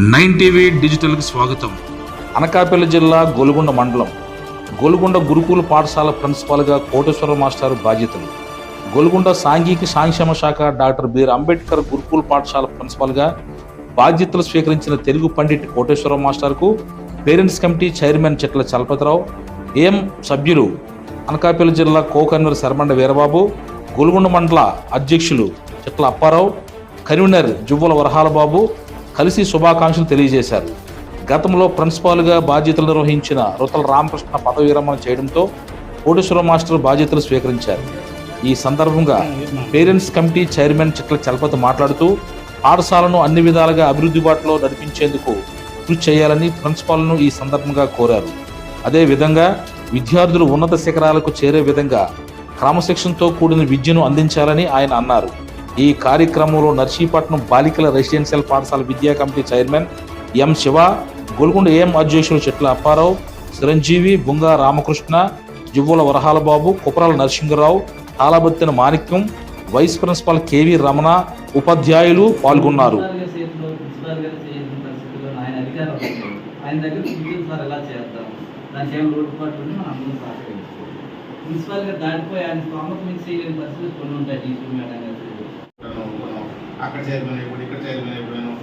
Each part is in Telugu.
9 టీవీ డిజిటల్కి స్వాగతం. అనకాపల్లి జిల్లా గోలుగొండ మండలం గోలుగొండ గురుకుల పాఠశాల ప్రిన్సిపాల్గా కోటేశ్వర మాస్టర్ బాధ్యతలు. గోలుగొండ సాంఘిక సంక్షేమ శాఖ డాక్టర్ బి అంబేద్కర్ గురుకుల పాఠశాల ప్రిన్సిపాల్గా బాధ్యతలు స్వీకరించిన తెలుగు పండిట్ కోటేశ్వర మాస్టర్కు parents committee chairman Chetla Chalapathirao, AM సభ్యులు అనకాపల్లి జిల్లా కో-కన్వీనర్ శర్మండ వీరబాబు, గోలుగొండ మండల అధ్యక్షులు చెట్ల అప్పారావు, కన్వీనర్ జువ్వల వరహాలబాబు కలిసి శుభాకాంక్షలు తెలియజేశారు. గతంలో ప్రిన్సిపాల్గా బాధ్యతలు నిర్వహించిన రుతల రామకృష్ణ పదవి విరమణ చేయడంతో కోటేశ్వర మాస్టర్ బాధ్యతలు స్వీకరించారు. ఈ సందర్భంగా పేరెంట్స్ కమిటీ చైర్మన్ చెట్ల చలపతి మాట్లాడుతూ పాఠశాలను అన్ని విధాలుగా అభివృద్ధి బాటలో నడిపించేందుకు కృషి చేయాలని ప్రిన్సిపాల్ను ఈ సందర్భంగా కోరారు. అదేవిధంగా విద్యార్థులు ఉన్నత శిఖరాలకు చేరే విధంగా క్రమశిక్షణతో కూడిన విద్యను అందించాలని ఆయన అన్నారు. ఈ కార్యక్రమంలో నర్సీపట్నం బాలికల రెసిడెన్షియల్ పాఠశాల విద్యా committee chairman M Shiva, Golconda AM అధ్యక్షులు చెట్ల అప్పారావు, చిరంజీవి, బుంగా రామకృష్ణ, జువ్వుల వరహాలబాబు, కుపరాల నరసింహరావు, తాళబత్తిన మాణిక్యం, వైస్ ప్రిన్సిపాల్ కెవి రమణ, ఉపాధ్యాయులు పాల్గొన్నారు. అక్కడ చైర్మన్ అయిపోయి ఇక్కడ చైర్మన్ అయిపోయాను,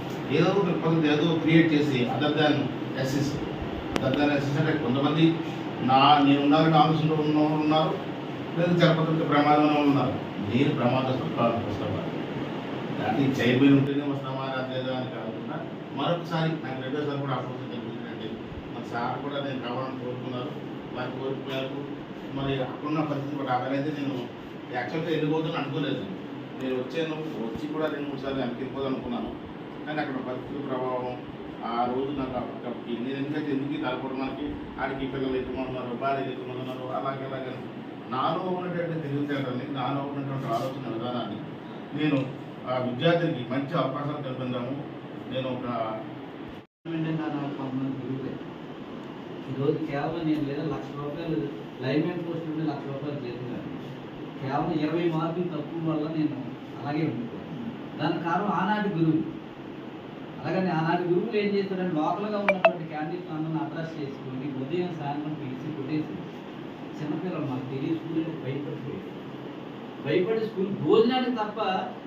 ఏదో క్రియేట్ చేసి అదర్ దాన్ ఎస్ఎస్ అంటే కొంతమంది నేను ఉన్నారని ఆలోచనలో ఉన్నవారు ఉన్నారు, లేదు జరపతంతో ప్రమాదంలో ఉన్నారు. నేను ప్రమాదస్తులు కాదు, దానికి చైర్మన్ ఉంటేనే వస్తామా లేదా అని కాకుండా మరొకసారి నాకు రెండోసారి కూడా ఆలోచన జరుగుతుందండి. మన సార్ కూడా నేను కావాలని కోరుకున్నారు. వారి కోరిక మేరకు మరి అక్కడున్న పరిస్థితి కూడా అక్కడైతే నేను యాక్చువల్గా వెళ్ళిపోతుందని అనుకోలేదు. నేను వచ్చి కూడా 2-3 సార్లు వెనక్కిపోదాం అనుకున్నాను. కానీ అక్కడ పరిస్థితుల ప్రభావం ఆ రోజు నాకు అప్పటికి నేను ఎందుకు తలపడం మనకి ఆడికి పిల్లలు ఎక్కుమంటున్నారు, భార్యలు ఎక్కుమంటున్నారు, అలాగే నాలో ఉన్నటువంటి తెలివితేటల్ని, నాలో ఉన్నటువంటి ఆలోచన విధానాన్ని నేను ఆ విద్యార్థికి మంచి అవకాశాలు కల్పించాము. నేను ఒక ఈరోజు కేవలం నేను లేదా ₹1,00,000 లైన్మెన్ పోస్ట్ నుండి ₹1,00,000 చేస్తున్నాను. కేవలం 20 మార్కులు తక్కువ వల్ల నేను అలాగే ఉండిపోయాను. దానికి కారణం ఆనాటి గురువు. అలాగని ఆనాటి గురువులు ఏం చేస్తారంటే లోకల్గా ఉన్నటువంటి క్యాండిడేట్స్ అందరిని అడ్రస్ చేసుకొని ఉదయం సాయంత్రం పిలిచి కొట్టేసి చిన్నపిల్లలు మాకు తెలియదు స్కూల్ భయపడి స్కూల్ భోజనానికి తప్ప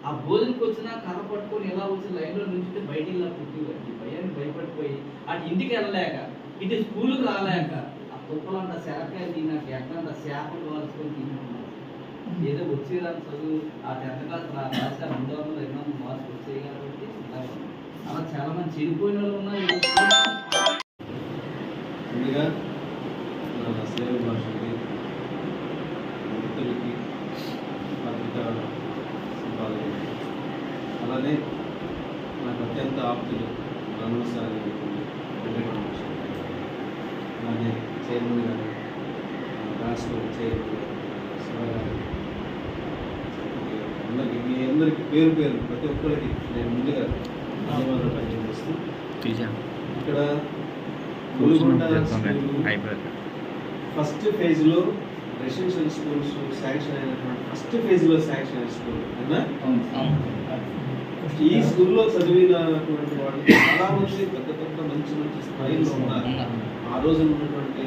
ఆ భోజనకి వచ్చినా కర్ర పట్టుకొని ఎలా వచ్చి లైన్లో నుంచితే బయటికి ఇలా పుట్టివ్వండి భయాన్ని భయపడిపోయి అటు ఇంటికి వెళ్ళలేక ఇటు స్కూల్కి రాలేక ఆ కుప్పలంట శరకాయ తిన్నాక ఎక్కడంట శాపలు వాల్చుకొని తిన్నాను. ఏదో వచ్చేదాన్ని చదువు ఆ 10th క్లాస్ రాసా 200-200 మార్క్స్ వచ్చాయి కాబట్టి అలా చాలా మంది చెడిపోయిన వాళ్ళు ఉన్నారు. ముందుగా సేవ భాషకి మిత్రులకి పత్రికా సంపాదకులకి అలానే నాకు అత్యంత ఆప్తులు రంగసారి అలానే చైర్మన్ గారు, రాష్ట్ర చైర్మన్ గారు, అందరికీ మీ అందరికీ పేరు ప్రతి ఒక్కరికి నేను ముందుగా ధన్యవాదాలు తెలియజేస్తూ ఇక్కడ గోలుగొండ ఫస్ట్ ఫేజ్లో రెసిడెన్షియల్ స్కూల్స్ శాంక్షన్ అయినటువంటి ఫస్ట్ ఫేజ్లో శాంక్షన్ అయిన స్కూల్ అయినా ఈ స్కూల్లో చదివినటువంటి వాళ్ళు చాలా మంది పెద్ద మంచి స్థాయిలో ఉన్నారు. ఆ రోజు ఉన్నటువంటి